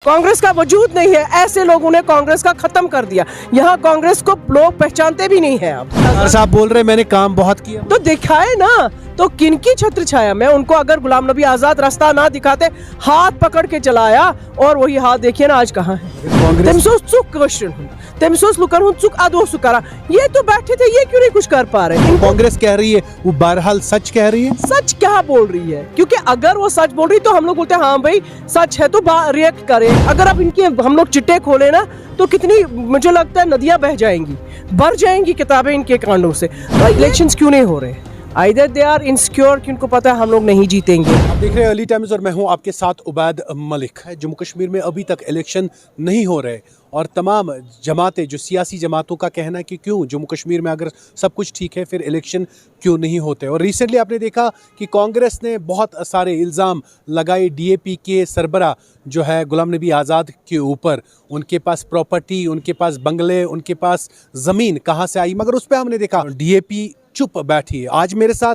कांग्रेस का वजूद नहीं है। ऐसे लोगों ने कांग्रेस का खत्म कर दिया। यहाँ कांग्रेस को लोग पहचानते भी नहीं है। अब साहब बोल रहे मैंने काम बहुत किया, तो दिखाए ना, तो किनकी छत्र छाया में उनको अगर गुलाम नबी आजाद रास्ता ना दिखाते, हाथ पकड़ के चलाया, और वही हाथ देखिए ना आज कहाँ है। ये तो बैठे थे, ये क्यों नहीं कुछ कर पा रहे? कांग्रेस कह रही है वो बहरहाल सच कह रही है। सच क्या बोल रही है? क्योंकि अगर वो सच बोल रही तो हम लोग बोलते हैं हाँ भाई सच है तो रिएक्ट करें। अगर अब इनके हम लोग चिट्टे खोले ना तो कितनी, मुझे लगता है नदियां बह जाएंगी, भर जाएंगी किताबें इनके कांडों से। तो इलेक्शंस क्यों नहीं हो रहे? आइदर दे आर इनसिक्योर कि उनको पता है हम लोग नहीं जीतेंगे। आप देख रहे हैं अर्ली टाइम्स और मैं हूं आपके साथ उबैद मलिक। जम्मू कश्मीर में अभी तक इलेक्शन नहीं हो रहे और तमाम जमातें, जो सियासी जमातों का कहना है कि क्यों जम्मू कश्मीर में अगर सब कुछ ठीक है फिर इलेक्शन क्यों नहीं होते। और रिसेंटली आपने देखा कि कांग्रेस ने बहुत सारे इल्ज़ाम लगाए डीएपी के सरबरा जो है गुलाम नबी आज़ाद के ऊपर। उनके पास प्रॉपर्टी, उनके पास बंगले, उनके पास ज़मीन कहाँ से आई, मगर उस पर हमने देखा डीएपी चुप बैठी है। आज मेरे साथ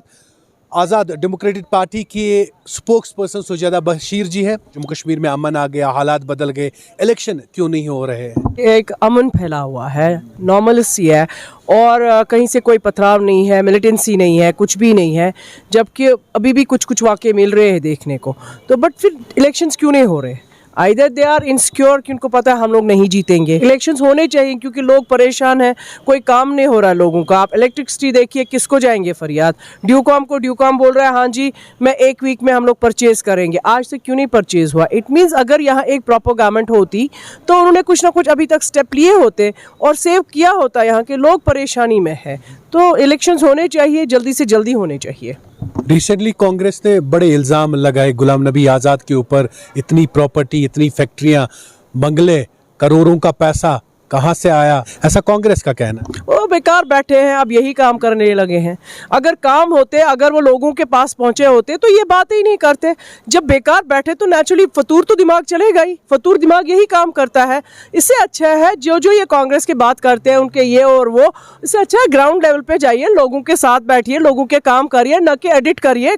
आज़ाद डेमोक्रेटिक पार्टी के स्पोक्स पर्सन सुजादा बशीर जी है। जम्मू कश्मीर में अमन आ गया, हालात बदल गए, इलेक्शन क्यों नहीं हो रहे हैं? एक अमन फैला हुआ है, नॉर्मलसी है, और कहीं से कोई पथराव नहीं है, मिलिटेंसी नहीं है, कुछ भी नहीं है, जबकि अभी भी कुछ कुछ वाक़े मिल रहे हैं देखने को। तो बट फिर इलेक्शंस क्यों नहीं हो रहे? आइदर दे आर इनसिक्योर कि उनको पता है हम लोग नहीं जीतेंगे। इलेक्शंस होने चाहिए क्योंकि लोग परेशान हैं, कोई काम नहीं हो रहा है लोगों का। आप इलेक्ट्रिसिटी देखिए, किसको जाएंगे फरियाद? ड्यूकॉम को, ड्यूकॉम बोल रहा है हाँ जी मैं 1 वीक में हम लोग परचेज करेंगे। आज से क्यों नहीं परचेज हुआ? इट मीन्स अगर यहाँ एक प्रॉपर गवर्नमेंट होती तो उन्होंने कुछ ना कुछ अभी तक स्टेप लिए होते और सेव किया होता। यहाँ के लोग परेशानी में है, तो इलेक्शंस होने चाहिए, जल्दी से जल्दी होने चाहिए। रिसेंटली कांग्रेस ने बड़े इल्ज़ाम लगाए गुलाम नबी आज़ाद के ऊपर। इतनी प्रॉपर्टी, इतनी फैक्ट्रियां, बंगले, करोड़ों का पैसा कहाँ से आया, ऐसा कांग्रेस का कहना है। वो बेकार बैठे हैं, अब यही काम करने लगे हैं। अगर काम होते, अगर वो लोगों के पास पहुंचे होते तो ये बात ही नहीं करते। जब बेकार बैठे तो नेचुरली फतूर तो दिमाग चलेगा ही। फतूर दिमाग यही काम करता है। इससे अच्छा है जो जो ये कांग्रेस की बात करते हैं उनके ये और वो, इससे अच्छा है ग्राउंड लेवल पे जाइए, लोगों के साथ बैठिए, लोगों के काम करिए, न कि एडिट करिए।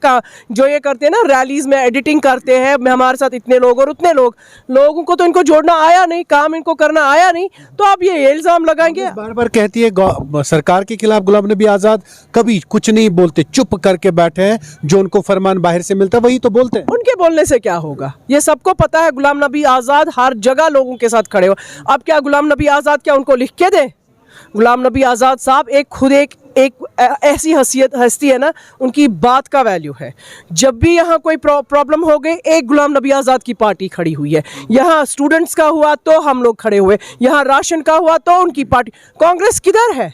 जो ये करते हैं ना रैलीज में एडिटिंग करते हैं, हमारे साथ इतने लोग और उतने लोग, लोगों को तो इनको जोड़ना आया नहीं, काम इनको करना आया नहीं, तो आप ये इल्जाम लगाएंगे। बार बार कहती है सरकार के खिलाफ गुलाम नबी आज़ाद, कभी कुछ नहीं बोलते, चुप करके बैठे हैं। जो उनको फरमान बाहर से मिलता है वही तो बोलते हैं। उनके बोलने से क्या होगा? ये सबको पता है गुलाम नबी आज़ाद हर जगह लोगों के साथ खड़े हो। अब क्या गुलाम नबी आज़ाद क्या उनको लिख के दे? गुलाम नबी आज़ाद साहब एक ऐसी हस्ती है ना, उनकी बात का वैल्यू है। जब भी यहाँ कोई प्रॉब्लम हो गई, एक गुलाम नबी आज़ाद की पार्टी खड़ी हुई है। यहाँ स्टूडेंट्स का हुआ तो हम लोग खड़े हुए, यहाँ राशन का हुआ तो उनकी पार्टी। कांग्रेस किधर है?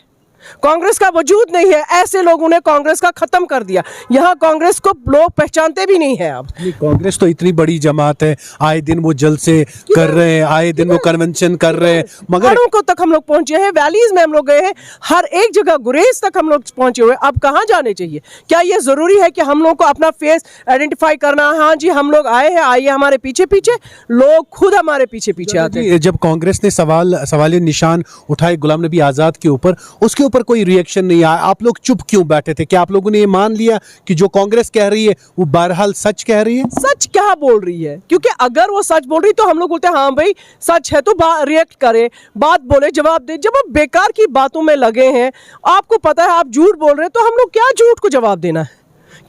कांग्रेस का वजूद नहीं है। ऐसे लोगों ने कांग्रेस का खत्म कर दिया। यहाँ कांग्रेस को लोग पहचानते भी नहीं है। अब कांग्रेस तो इतनी बड़ी जमात है, आए दिन वो जलसे कर रहे हैं, आए दिन वो कन्वेंशन कर रहे हैं, मगर को तक हम लोग पहुंचे हैं, वैलीज में हम लोग गए हैं, हर एक जगह गुरेज तक हम लोग पहुंचे हुए। अब कहाँ जाने चाहिए? क्या ये जरूरी है कि हम लोग को अपना फेस आइडेंटिफाई करना? हाँ जी हम लोग आए हैं, आइए हमारे पीछे पीछे। लोग खुद हमारे पीछे पीछे आते हैं। जब कांग्रेस ने सवाल निशान उठाए गुलाम नबी आज़ाद के ऊपर, उसके ऊपर कोई रिएक्शन नहीं आया। आप लोग चुप क्यों बैठे थे? क्या आप लोगों ने ये मान लिया कि जो कांग्रेस कह रही है वो बहरहाल सच कह रही है? सच क्या बोल रही है? क्योंकि अगर वो सच बोल रही तो हम लोग बोलते हैं हाँ भाई सच है तो रिएक्ट करे, बात बोले, जवाब दे। जब आप बेकार की बातों में लगे हैं, आपको पता है आप झूठ बोल रहे हैं, तो हम लोग क्या झूठ को जवाब देना है?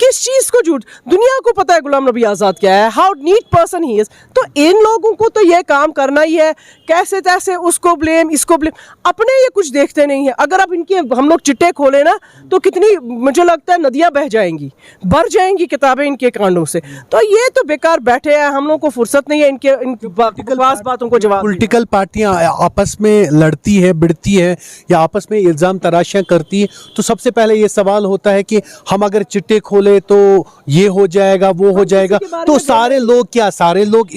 किस चीज को झूठ? दुनिया को पता है गुलाम नबी आज़ाद क्या है, how neat person he is. तो इन लोगों को तो ये काम करना ही है, कैसे तैसे उसको ब्लेम, इसको ब्लेम, अपने ये कुछ देखते नहीं है। अगर अब इनके हम लोग चिट्टे खोले ना तो कितनी, मुझे लगता है नदियां बह जाएंगी, भर जाएंगी किताबें इनके कांडों से। तो ये तो बेकार बैठे हैं, हम लोग को फुर्सत नहीं है इनके बातों को जवाब। पॉलिटिकल पार्टियां आपस में लड़ती है, भिड़ती है या आपस में इल्जाम तराशियां करती है, तो सबसे पहले ये सवाल होता है कि हम अगर चिट्टे खोले तो ये हो जाएगा, वो हो जाएगा। तो सारे लोग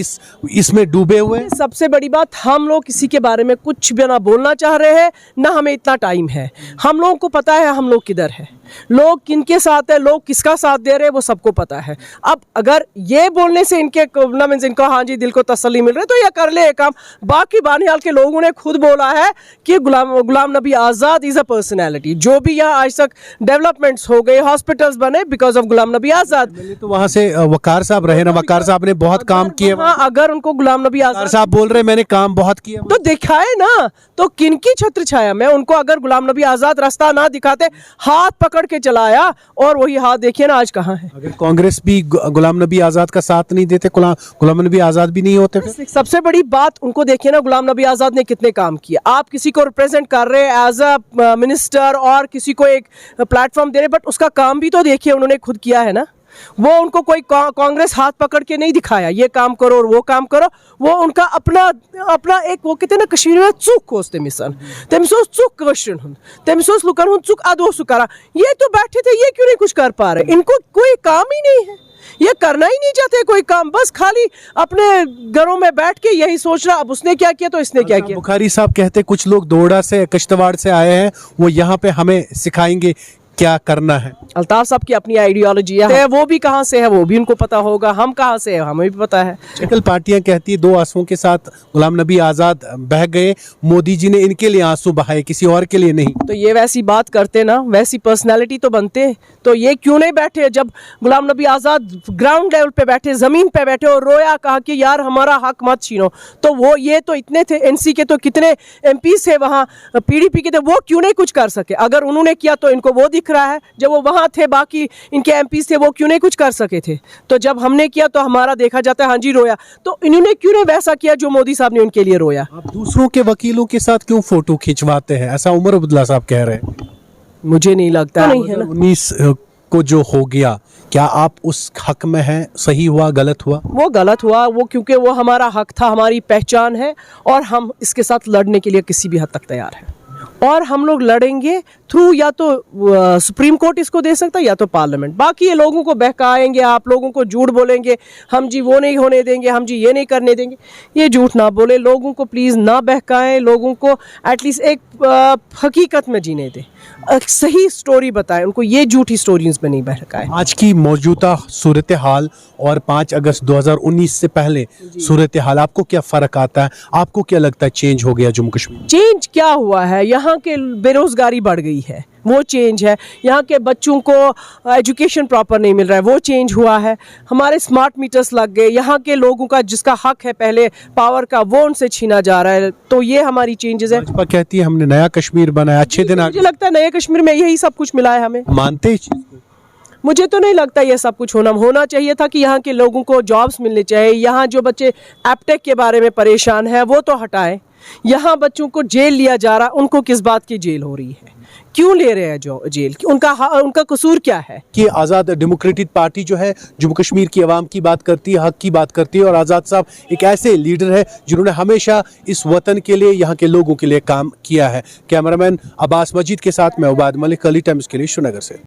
इसमें डूबे हुए हैं। सबसे बड़ी बात, हम लोग किसी के बारे में कुछ भी ना बोलना चाह रहे हैं, ना हमें इतना टाइम है। हम लोगों को पता है हम लोग किधर है, लोग किनके साथ है, लोग किसका साथ दे रहे हैं, वो सबको पता है। अब अगर ये बोलने से इनको हाँ जी दिल को तसल्ली मिल रही है तो ये कर ले काम। बाकी बानियाल के लोगों ने खुद बोला है कि Ghulam Nabi Azad is a personality. जो भी यहाँ आज तक डेवलपमेंट्स हो गए, हॉस्पिटल्स बने, because because of Ghulam Nabi Azad. पहले तो वहाँ से वकार साहब रहे ना, वकार साहब ने बहुत काम किए। हाँ, अगर उनको गुलाम नबी वकार आजाद साहब बोल रहे मैंने काम बहुत किया, तो दिखाए ना, तो किनकी छत्र छाया में उनको अगर गुलाम नबी आजाद रास्ता ना दिखाते, हाथ पकड़ के चलाया, और वही हाथ देखिए ना आज कहाँ है। अगर कांग्रेस भी गुलाम नबी आजाद का साथ नहीं देते, गुलाम नबी आजाद भी नहीं होते फिर? सबसे बड़ी बात उनको देखिए ना, गुलाम नबी आजाद ने कितने काम किए। आप किसी को रिप्रेजेंट कर रहे हैं एज अ मिनिस्टर और किसी को एक प्लेटफॉर्म दे रहे, बट उसका काम भी तो देखिए उन्होंने खुद किया है ना। वो उनको कोई कांग्रेस हाथ पकड़ के नहीं दिखाया, ये काम करो और वो काम करो। वो उनका अपना अपना एक, वो कहते हैं ना कश्मीर में, चुक होते मिसन तमिस चुक कश्मीर हूं, तमिस लुकन हूं चुक अदो सु करा। ये तो बैठे थे, ये क्यों नहीं कुछ कर पा रहे? इनको कोई काम ही नहीं है, ये करना ही नहीं चाहते कोई काम, बस खाली अपने घरों में बैठ के यही सोच रहा अब उसने क्या किया तो इसने क्या किया। बुखारी साहब कहते कुछ लोग दोड़ा से, कश्तवाड़ से आए हैं, वो यहाँ पे हमें सिखाएंगे क्या करना है। अल्ताफ साहब की अपनी आइडियोलॉजी है, वो भी कहाँ से है वो भी उनको पता होगा, हम कहाँ से है हमें भी पता है। शक्ल पार्टियां कहती है 2 आंसुओं के साथ गुलाम नबी आजाद बह गए, मोदी जी ने इनके लिए आंसू बहाए, किसी और के लिए नहीं। तो ये वैसी बात करते ना, वैसी पर्सनालिटी तो बनते, तो ये क्यों नहीं बैठे जब गुलाम नबी आजाद ग्राउंड लेवल पे बैठे, जमीन पे बैठे और रोया, कहा कि यार हमारा हक मत छीनो। तो वो ये तो इतने थे, एनसी के तो कितने एमपी थे वहाँ, पीडीपी के थे, वो क्यों नहीं कुछ कर सके? अगर उन्होंने किया तो इनको वो दिख रहा है, जब वो वहां थे बाकी इनके एमपी थे वो क्यों नहीं कुछ कर सके थे? तो जब हमने किया तो हमारा देखा जाता है, हाँ जी रोया, तो इन्होंने क्यों नहीं वैसा किया जो मोदी साहब ने उनके लिए रोया? आप दूसरों के वकीलों के साथ क्यों फोटो खिंचवाते हैं, ऐसा उमर अब्दुल्ला साहब कह रहे हैं। मुझे नहीं लगता, नहीं है ना। 19 को जो हो गया, क्या आप उस हक में हैं? सही हुआ, गलत हुआ? वो गलत हुआ, वो क्योंकि वो हमारा हक था, हमारी पहचान है, और हम इसके साथ लड़ने के लिए किसी भी हद तक तैयार हैं। और हम लोग लड़ेंगे थ्रू, या तो सुप्रीम कोर्ट इसको दे सकता है या तो पार्लियामेंट। बाकी ये लोगों को बहकाएंगे, आप लोगों को झूठ बोलेंगे, हम जी वो नहीं होने देंगे, हम जी ये नहीं करने देंगे, ये झूठ ना बोले, लोगों को प्लीज़ ना बहकाएं, लोगों को एटलीस्ट एक हकीकत में जीने दें, एक सही स्टोरी बताएं उनको, ये झूठी स्टोरीज में नहीं बहकाएं। आज की मौजूदा सूरत हाल और 5 अगस्त 2019 से पहले सूरत हाल, आपको क्या फ़र्क आता है? आपको क्या लगता है चेंज हो गया जम्मू कश्मीर? चेंज क्या हुआ है? यहाँ के बेरोजगारी बढ़ गई है, वो चेंज है। यहाँ के बच्चों को एजुकेशन प्रॉपर नहीं मिल रहा है, वो चेंज हुआ है। हमारे स्मार्ट मीटर्स लग गए, यहाँ के लोगों का जिसका हक है पहले पावर का, वो उनसे छीना जा रहा है। तो ये हमारी चेंजेस है। भाजपा कहती है हमने नया कश्मीर बनाया, अच्छे दिन आ मुझे लगता है नए कश्मीर में यही सब कुछ मिला है हमें। मानते हैं इस चीज़ को? मुझे तो नहीं लगता ये सब कुछ होना चाहिए था कि यहाँ के लोगों को जॉब्स मिलने चाहिए। यहाँ जो बच्चे एपटेक के बारे में परेशान है वो तो हटाएं। यहाँ बच्चों को जेल लिया जा रहा, उनको किस बात की जेल हो रही है? क्यों ले रहे हैं जो जेल? उनका कसूर क्या है? कि आज़ाद डेमोक्रेटिक पार्टी जो है जम्मू कश्मीर की आवाम की बात करती है, हक की बात करती है, और आज़ाद साहब एक ऐसे लीडर है जिन्होंने हमेशा इस वतन के लिए, यहाँ के लोगों के लिए काम किया है। कैमरामैन अब्बास मजीद के साथ मैं उबाद मलिक, अली टाइम्स के लिए श्रीनगर से।